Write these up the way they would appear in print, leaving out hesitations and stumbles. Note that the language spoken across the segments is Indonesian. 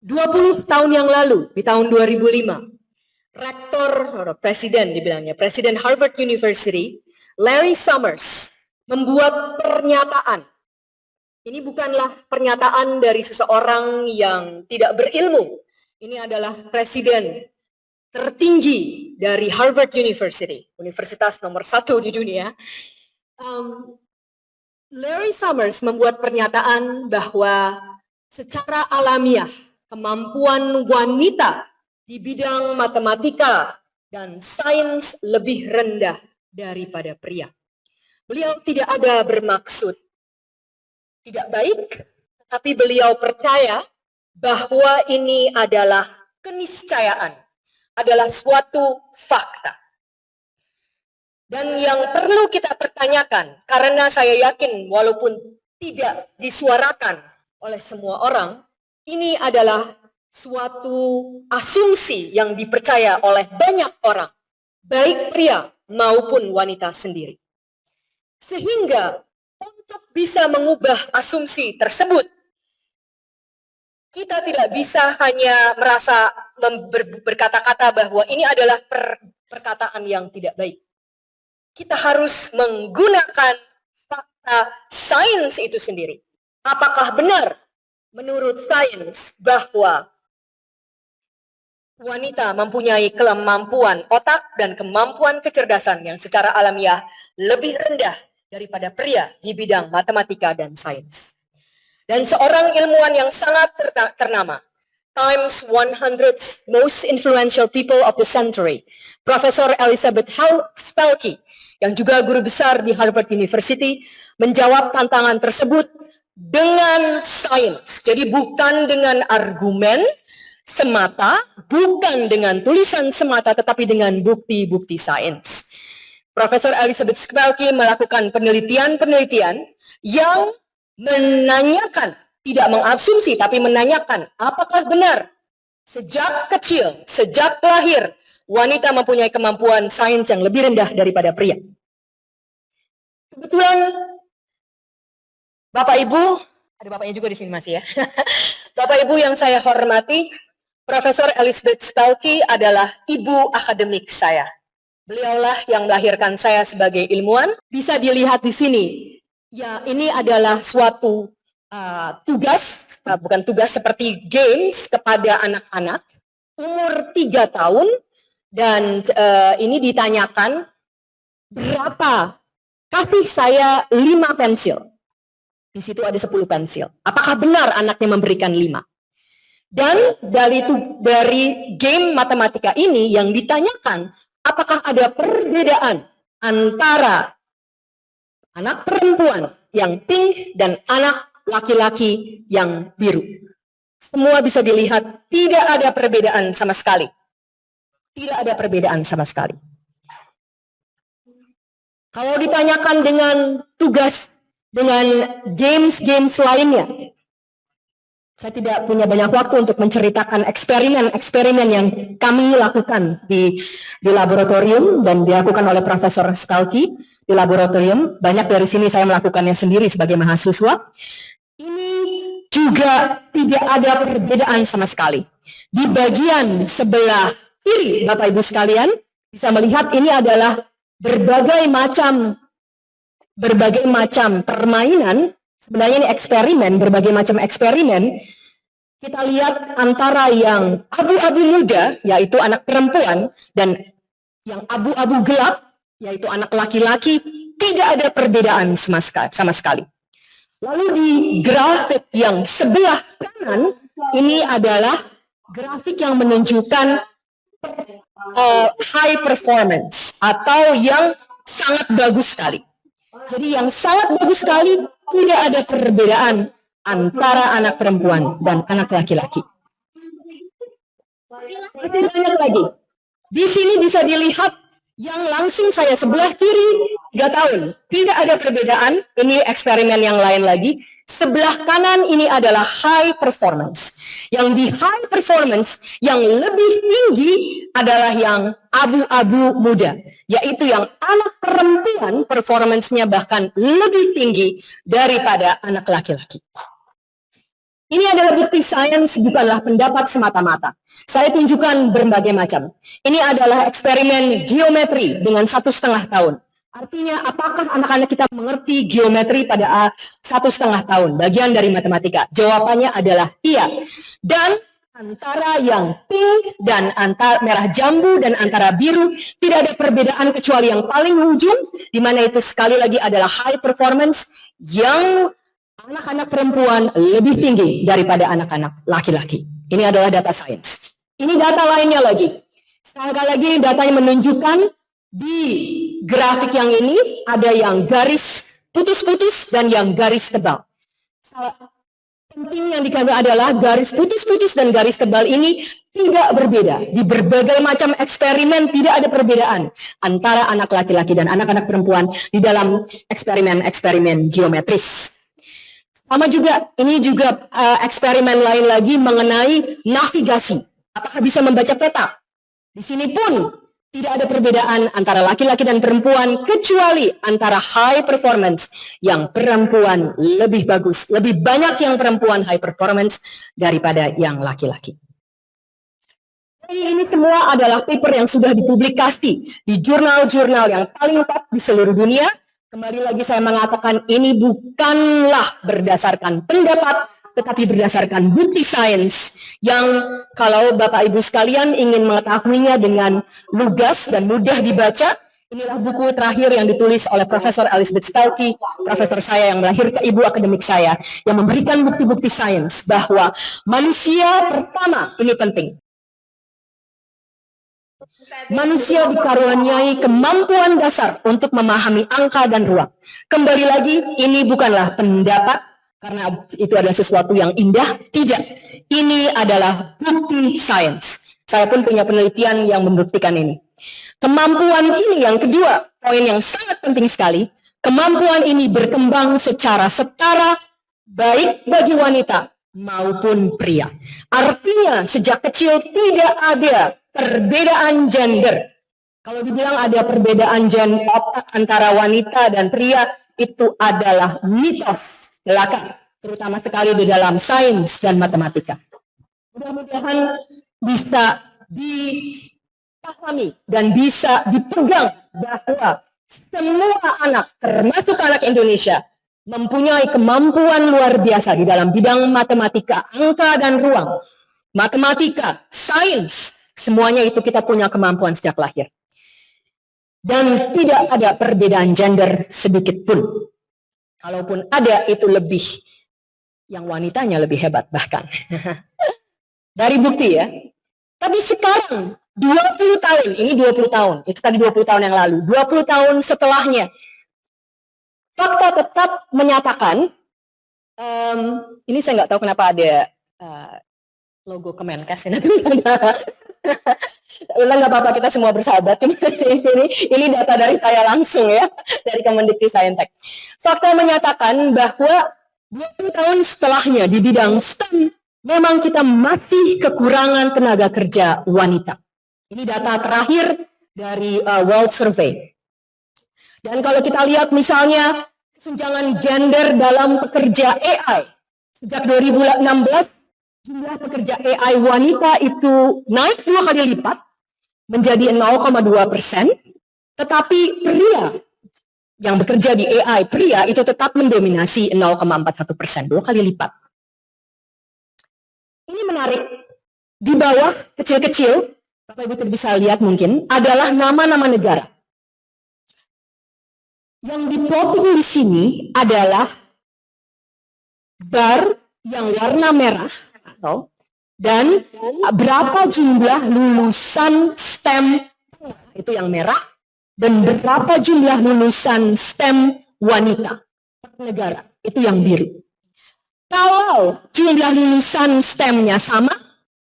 20 tahun yang lalu, di tahun 2005, rektor, presiden dibilangnya, presiden Harvard University, Larry Summers, membuat pernyataan. Ini bukanlah pernyataan dari seseorang yang tidak berilmu. Ini adalah presiden tertinggi dari Harvard University, universitas nomor 1 di dunia. Larry Summers membuat pernyataan bahwa secara alamiah kemampuan wanita di bidang matematika dan sains lebih rendah daripada pria. Beliau tidak ada bermaksud tidak baik, tapi beliau percaya bahwa ini adalah keniscayaan, adalah suatu fakta. Dan yang perlu kita pertanyakan, karena saya yakin walaupun tidak disuarakan oleh semua orang, ini adalah suatu asumsi yang dipercaya oleh banyak orang, baik pria maupun wanita sendiri. Sehingga untuk bisa mengubah asumsi tersebut, kita tidak bisa hanya merasa berkata-kata bahwa ini adalah perkataan yang tidak baik. Kita harus menggunakan fakta sains itu sendiri. Apakah benar menurut sains bahwa wanita mempunyai kemampuan otak dan kemampuan kecerdasan yang secara alamiah lebih rendah daripada pria di bidang matematika dan sains? Dan seorang ilmuwan yang sangat ternama, Times 100 Most Influential People of the Century, Profesor Elizabeth Spelke, yang juga guru besar di Harvard University, menjawab tantangan tersebut dengan sains. Jadi bukan dengan argumen semata, bukan dengan tulisan semata, tetapi dengan bukti-bukti sains. Profesor Elizabeth Spelke melakukan penelitian-penelitian yang menanyakan, tidak mengasumsi, tapi menanyakan apakah benar sejak kecil, sejak lahir, wanita mempunyai kemampuan sains yang lebih rendah daripada pria. Kebetulan Bapak Ibu, ada Bapaknya juga di sini masih ya. Bapak Ibu yang saya hormati, Profesor Elizabeth Spelke adalah ibu akademik saya. Beliaulah yang melahirkan saya sebagai ilmuwan. Bisa dilihat di sini, ya ini adalah suatu tugas, bukan tugas seperti games kepada anak-anak, umur 3 tahun, dan ini ditanyakan, berapa? Kasih saya 5 pensil. Di situ ada 10 pensil. Apakah benar anaknya memberikan 5? Dan dari game matematika ini yang ditanyakan, apakah ada perbedaan antara anak perempuan yang pink dan anak laki-laki yang biru? Semua bisa dilihat, tidak ada perbedaan sama sekali. Tidak ada perbedaan sama sekali. Kalau ditanyakan dengan tugas, dengan games-games lainnya, saya tidak punya banyak waktu untuk menceritakan eksperimen-eksperimen yang kami lakukan di laboratorium dan dilakukan oleh Profesor Spelke di laboratorium. Banyak dari sini saya melakukannya sendiri sebagai mahasiswa. Ini juga tidak ada perbedaan sama sekali. Di bagian sebelah kiri, Bapak Ibu sekalian, bisa melihat ini adalah berbagai macam permainan. Sebenarnya ini eksperimen, berbagai macam eksperimen. Kita lihat antara yang abu-abu muda, yaitu anak perempuan, dan yang abu-abu gelap, yaitu anak laki-laki, tidak ada perbedaan sama sekali. Lalu di grafik yang sebelah kanan, ini adalah grafik yang menunjukkan high performance, atau yang sangat bagus sekali. Jadi yang sangat bagus sekali, tidak ada perbedaan antara anak perempuan dan anak laki-laki. Lebih banyak lagi. Di sini bisa dilihat yang langsung saya sebelah kiri 3 tahun. Tidak ada perbedaan. Ini eksperimen yang lain lagi. Sebelah kanan ini adalah high performance. Yang di high performance yang lebih tinggi adalah yang abu-abu muda, yaitu yang anak perempuan performance-nya bahkan lebih tinggi daripada anak laki-laki. Ini adalah bukti sains, bukanlah pendapat semata-mata. Saya tunjukkan berbagai macam. Ini adalah eksperimen geometri dengan 1,5 tahun. Artinya, apakah anak-anak kita mengerti geometri pada 1,5 tahun? Bagian dari matematika. Jawabannya adalah iya. Dan antara yang pink dan antara merah jambu dan antara biru tidak ada perbedaan kecuali yang paling ujung, di mana itu sekali lagi adalah high performance yang anak-anak perempuan lebih tinggi daripada anak-anak laki-laki. Ini adalah data sains. Ini data lainnya lagi. Sekali lagi datanya menunjukkan di grafik yang ini ada yang garis putus-putus dan yang garis tebal. Penting yang dikatakan adalah garis putus-putus dan garis tebal ini tidak berbeda. Di berbagai macam eksperimen tidak ada perbedaan antara anak laki-laki dan anak-anak perempuan di dalam eksperimen-eksperimen geometris. Sama juga, ini juga eksperimen lain lagi mengenai navigasi. Apakah bisa membaca peta? Di sini pun tidak ada perbedaan antara laki-laki dan perempuan, kecuali antara high performance yang perempuan lebih bagus. Lebih banyak yang perempuan high performance daripada yang laki-laki. Ini semua adalah paper yang sudah dipublikasi di jurnal-jurnal yang paling top di seluruh dunia. Kembali lagi saya mengatakan ini bukanlah berdasarkan pendapat, tetapi berdasarkan bukti sains yang kalau Bapak Ibu sekalian ingin mengetahuinya dengan lugas dan mudah dibaca, inilah buku terakhir yang ditulis oleh Profesor Elizabeth Stauke, profesor saya yang melahirkan ibu akademik saya, yang memberikan bukti-bukti sains bahwa manusia pertama, ini penting, manusia dikaruniai kemampuan dasar untuk memahami angka dan ruang. Kembali lagi, ini bukanlah pendapat, karena itu adalah sesuatu yang indah. Tidak, ini adalah bukti sains. Saya pun punya penelitian yang membuktikan ini. Kemampuan ini yang kedua, poin yang sangat penting sekali, kemampuan ini berkembang secara setara baik bagi wanita maupun pria. Artinya sejak kecil tidak ada perbedaan gender. Kalau dibilang ada perbedaan gender otak antara wanita dan pria, itu adalah mitos belaka, terutama sekali di dalam sains dan matematika. Mudah-mudahan bisa dipahami dan bisa dipegang bahwa semua anak, termasuk anak Indonesia, mempunyai kemampuan luar biasa di dalam bidang matematika, angka dan ruang. Matematika, sains, semuanya itu kita punya kemampuan sejak lahir. Dan tidak ada perbedaan gender sedikit pun. Kalaupun ada, itu lebih, yang wanitanya lebih hebat bahkan. Dari bukti ya. Tapi sekarang, 20 tahun, ini 20 tahun, itu tadi 20 tahun yang lalu, 20 tahun setelahnya, fakta tetap menyatakan, ini saya nggak tahu kenapa ada logo Kemenkes ini. Nggak apa-apa, kita semua bersahabat. Cuma ini data dari saya langsung ya, dari Kemendikbudristek. Fakta menyatakan bahwa 20 tahun setelahnya di bidang STEM, memang kita masih kekurangan tenaga kerja wanita. Ini data terakhir dari World Survey. Dan kalau kita lihat misalnya kesenjangan gender dalam pekerja AI, sejak 2016, jumlah pekerja AI wanita itu naik 2 kali lipat menjadi 0,2%, tetapi pria yang bekerja di AI, pria itu tetap mendominasi 0,41%, 2 kali lipat. Ini menarik. Di bawah kecil-kecil, Bapak Ibu bisa lihat mungkin, adalah nama-nama negara. Yang dipotong di sini adalah bar yang warna merah, dan berapa jumlah lulusan STEM, itu yang merah, dan berapa jumlah lulusan STEM wanita per negara, itu yang biru. Kalau jumlah lulusan STEM-nya sama,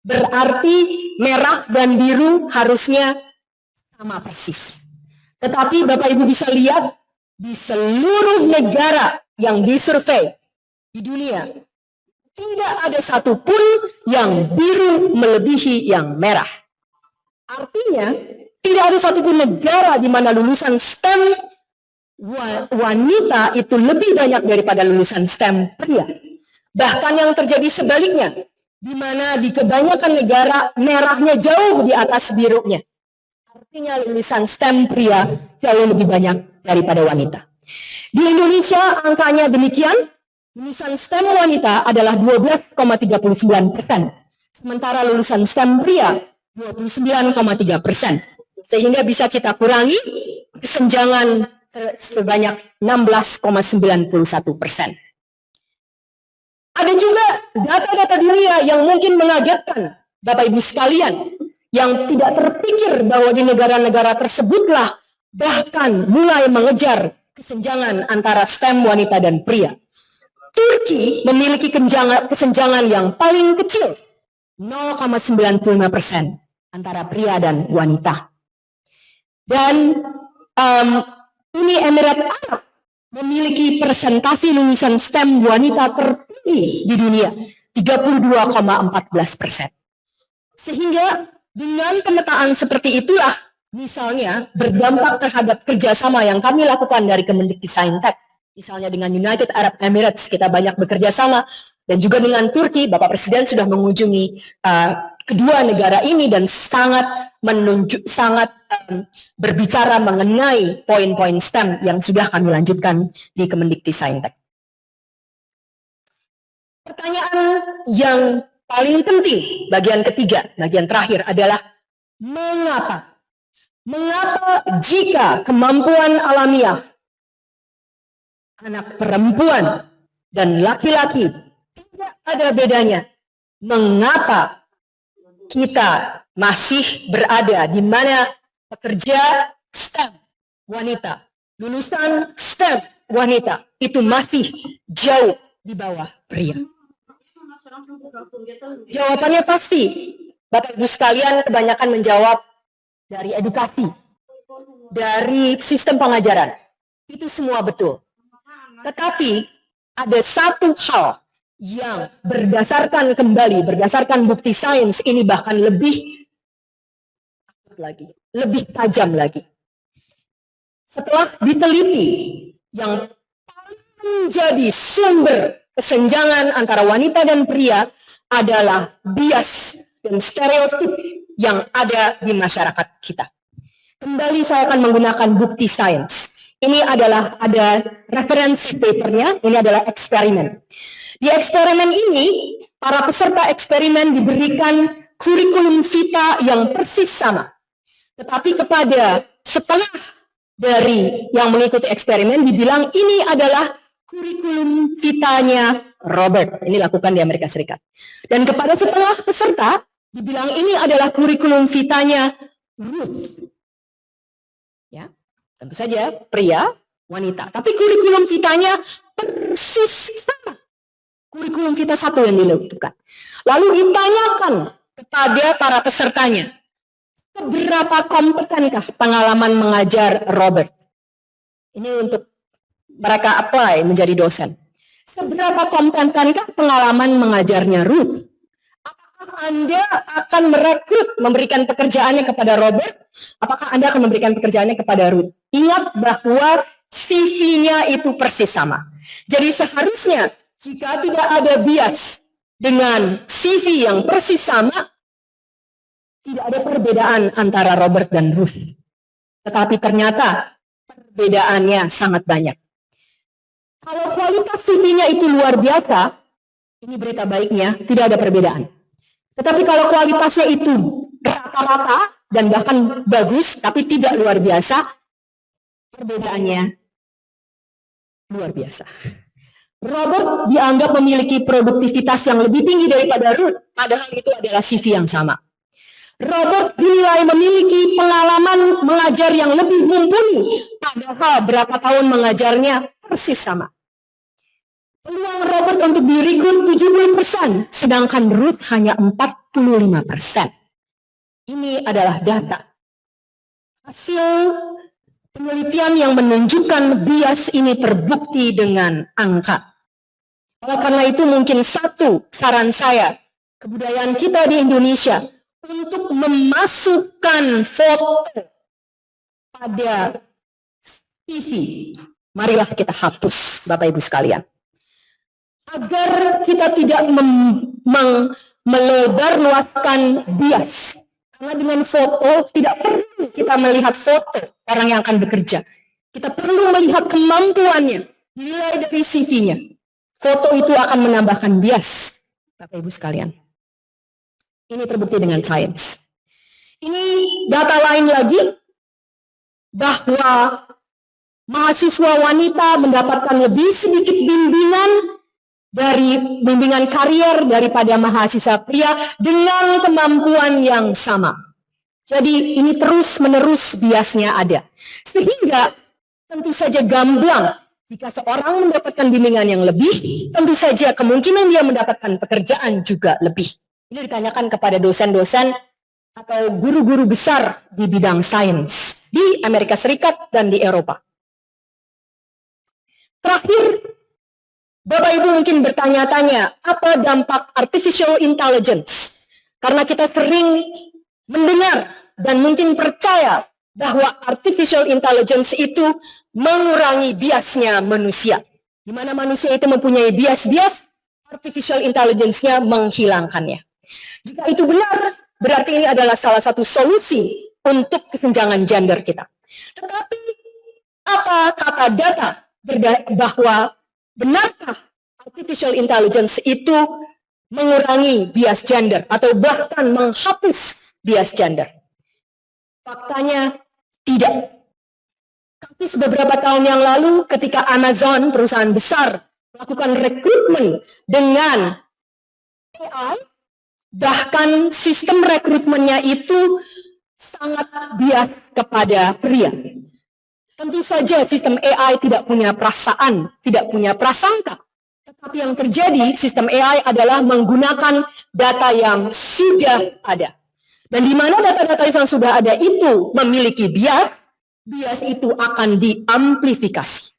berarti merah dan biru harusnya sama persis. Tetapi Bapak Ibu bisa lihat, di seluruh negara yang disurvei di dunia, tidak ada satupun yang biru melebihi yang merah. Artinya, tidak ada satupun negara di mana lulusan STEM wanita itu lebih banyak daripada lulusan STEM pria. Bahkan yang terjadi sebaliknya, di mana di kebanyakan negara merahnya jauh di atas birunya. Artinya lulusan STEM pria jauh lebih banyak daripada wanita. Di Indonesia angkanya demikian, lulusan STEM wanita adalah 12,39%, sementara lulusan STEM pria 29,3%. Sehingga bisa kita kurangi kesenjangan sebanyak 16,91%. Ada juga data-data dunia yang mungkin mengagetkan Bapak Ibu sekalian, yang tidak terpikir bahwa di negara-negara tersebutlah bahkan mulai mengejar kesenjangan antara STEM wanita dan pria. Turki memiliki kesenjangan yang paling kecil, 0,95% antara pria dan wanita. Dan Uni Emirat Arab memiliki presentasi lulusan STEM wanita tertinggi di dunia, 32,14%. Sehingga dengan pemetaan seperti itulah, misalnya berdampak terhadap kerjasama yang kami lakukan dari Kemendikbudristek, misalnya dengan United Arab Emirates kita banyak bekerja sama, dan juga dengan Turki, Bapak Presiden sudah mengunjungi kedua negara ini dan sangat berbicara mengenai poin-poin STEM yang sudah kami lanjutkan di Kemendikbudristek. Pertanyaan yang paling penting, bagian ketiga, bagian terakhir adalah mengapa? Mengapa jika kemampuan alamiah anak perempuan dan laki-laki tidak ada bedanya, mengapa kita masih berada di mana pekerja STEM wanita, lulusan STEM wanita itu masih jauh di bawah pria? Jawabannya pasti, Bapak Ibu sekalian kebanyakan menjawab dari edukasi, dari sistem pengajaran. Itu semua betul. Tetapi ada satu hal yang berdasarkan bukti sains ini bahkan lebih tajam lagi. Setelah diteliti, yang paling menjadi sumber kesenjangan antara wanita dan pria adalah bias dan stereotip yang ada di masyarakat kita. Kembali saya akan menggunakan bukti sains. Ini adalah ada referensi papernya, ini adalah eksperimen. Di eksperimen ini, para peserta eksperimen diberikan kurikulum vita yang persis sama. Tetapi setelah dari yang mengikuti eksperimen dibilang ini adalah kurikulum vitanya Robert. Ini lakukan di Amerika Serikat. Dan kepada setengah peserta dibilang ini adalah kurikulum vitanya Ruth. Ya, tentu saja pria, wanita. Tapi kurikulum vitanya persis sama. Kurikulum vita 1 yang dilakukan. Lalu ditanyakan kepada para pesertanya, seberapa kompetenkah pengalaman mengajar Robert? Ini untuk mereka apply menjadi dosen. Seberapa kompetenkah pengalaman mengajarnya Ruth? Apakah Anda akan merekrut, memberikan pekerjaannya kepada Robert? Apakah Anda akan memberikan pekerjaannya kepada Ruth? Ingat bahwa CV-nya itu persis sama. Jadi seharusnya jika tidak ada bias dengan CV yang persis sama, tidak ada perbedaan antara Robert dan Ruth. Tetapi ternyata perbedaannya sangat banyak. Kalau kualitas CV-nya itu luar biasa, ini berita baiknya, tidak ada perbedaan. Tetapi kalau kualitasnya itu rata-rata dan bahkan bagus, tapi tidak luar biasa, perbedaannya luar biasa. Robert dianggap memiliki produktivitas yang lebih tinggi daripada Ruth, padahal itu adalah CV yang sama. Robert dinilai memiliki pengalaman mengajar yang lebih mumpuni, padahal berapa tahun mengajarnya persis sama. Peluang Robert untuk direkrut 70%, sedangkan Ruth hanya 45%. Ini adalah data. Hasil penelitian yang menunjukkan bias ini terbukti dengan angka. Oleh karena itu mungkin satu saran saya, kebudayaan kita di Indonesia, untuk memasukkan foto pada CV, marilah kita hapus Bapak Ibu sekalian. agar kita tidak melebarluaskan bias. Karena dengan foto tidak perlu kita melihat foto orang yang akan bekerja. Kita perlu melihat kemampuannya, nilai dari CV-nya. Foto itu akan menambahkan bias, Bapak Ibu sekalian. Ini terbukti dengan sains. Ini data lain lagi, bahwa mahasiswa wanita mendapatkan lebih sedikit bimbingan karier daripada mahasiswa pria dengan kemampuan yang sama. Jadi ini terus-menerus biasnya ada. Sehingga tentu saja gamblang jika seorang mendapatkan bimbingan yang lebih, tentu saja kemungkinan dia mendapatkan pekerjaan juga lebih. Ini ditanyakan kepada dosen-dosen atau guru-guru besar di bidang sains di Amerika Serikat dan di Eropa. Terakhir, Bapak Ibu mungkin bertanya-tanya, apa dampak artificial intelligence? Karena kita sering mendengar dan mungkin percaya bahwa artificial intelligence itu mengurangi biasnya manusia. Di mana manusia itu mempunyai bias-bias, artificial intelligence-nya menghilangkannya. Jika itu benar, berarti ini adalah salah satu solusi untuk kesenjangan gender kita. Tetapi, apa kata data bahwa benarkah artificial intelligence itu mengurangi bias gender atau bahkan menghapus bias gender? Faktanya tidak. Kasus beberapa tahun yang lalu ketika Amazon, perusahaan besar, melakukan rekrutmen dengan AI, bahkan sistem rekrutmennya itu sangat bias kepada pria. Tentu saja sistem AI tidak punya perasaan, tidak punya prasangka. Tetapi yang terjadi, sistem AI adalah menggunakan data yang sudah ada. Dan di mana data-data yang sudah ada itu memiliki bias, bias itu akan diamplifikasi.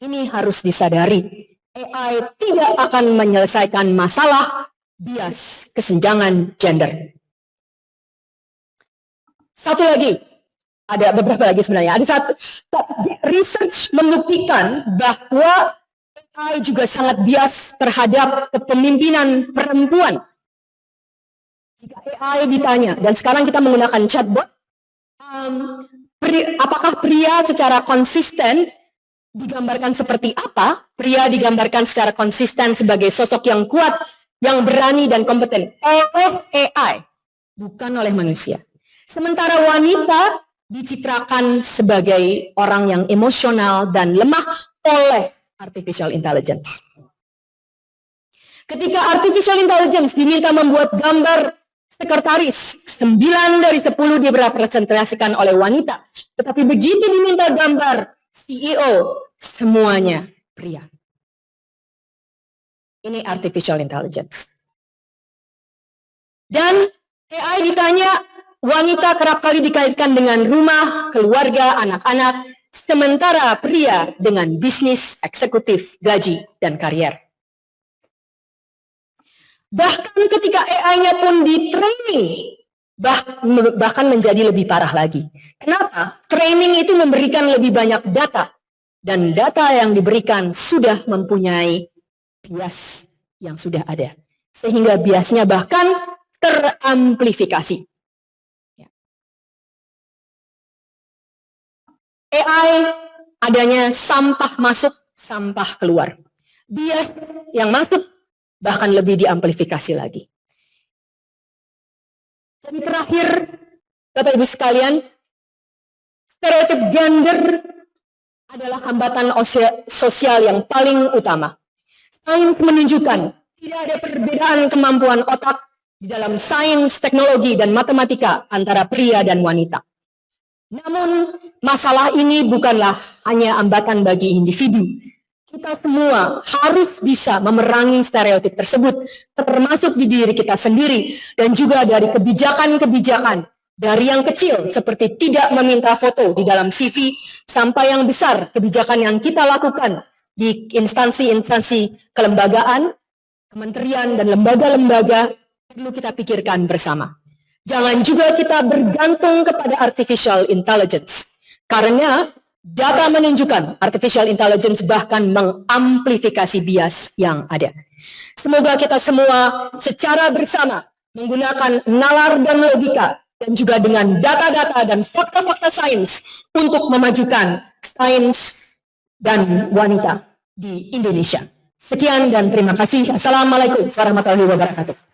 Ini harus disadari. AI tidak akan menyelesaikan masalah bias kesenjangan gender. Satu lagi, ada beberapa lagi sebenarnya. Ada satu, research membuktikan bahwa AI juga sangat bias terhadap kepemimpinan perempuan. Jika AI ditanya, dan sekarang kita menggunakan chatbot, apakah pria secara konsisten digambarkan seperti apa? Pria digambarkan secara konsisten sebagai sosok yang kuat, yang berani dan kompeten oleh AI, bukan oleh manusia. Sementara wanita dicitrakan sebagai orang yang emosional dan lemah oleh artificial intelligence. Ketika artificial intelligence diminta membuat gambar sekretaris, 9 dari 10 direpresentasikan oleh wanita. Tetapi begitu diminta gambar CEO, semuanya pria. Ini artificial intelligence. Dan AI ditanya, wanita kerap kali dikaitkan dengan rumah, keluarga, anak-anak, sementara pria dengan bisnis, eksekutif, gaji, dan karier. Bahkan ketika AI-nya pun di-training, bahkan menjadi lebih parah lagi. Kenapa? Training itu memberikan lebih banyak data, dan data yang diberikan sudah mempunyai bias yang sudah ada. Sehingga biasnya bahkan teramplifikasi. AI adanya sampah masuk, sampah keluar. Bias yang masuk bahkan lebih diamplifikasi lagi. Jadi terakhir, Bapak Ibu sekalian, stereotip gender adalah hambatan sosial yang paling utama. Sains menunjukkan tidak ada perbedaan kemampuan otak di dalam sains, teknologi, dan matematika antara pria dan wanita. Namun, masalah ini bukanlah hanya hambatan bagi individu. Kita semua harus bisa memerangi stereotip tersebut, termasuk di diri kita sendiri, dan juga dari kebijakan-kebijakan, dari yang kecil seperti tidak meminta foto di dalam CV, sampai yang besar kebijakan yang kita lakukan di instansi-instansi kelembagaan, kementerian, dan lembaga-lembaga perlu kita pikirkan bersama. Jangan juga kita bergantung kepada artificial intelligence, karena Data menunjukkan artificial intelligence bahkan mengamplifikasi bias yang ada. Semoga kita semua secara bersama menggunakan nalar dan logika dan juga dengan data-data dan fakta-fakta sains untuk memajukan sains dan wanita di Indonesia. Sekian dan terima kasih. Assalamualaikum warahmatullahi wabarakatuh.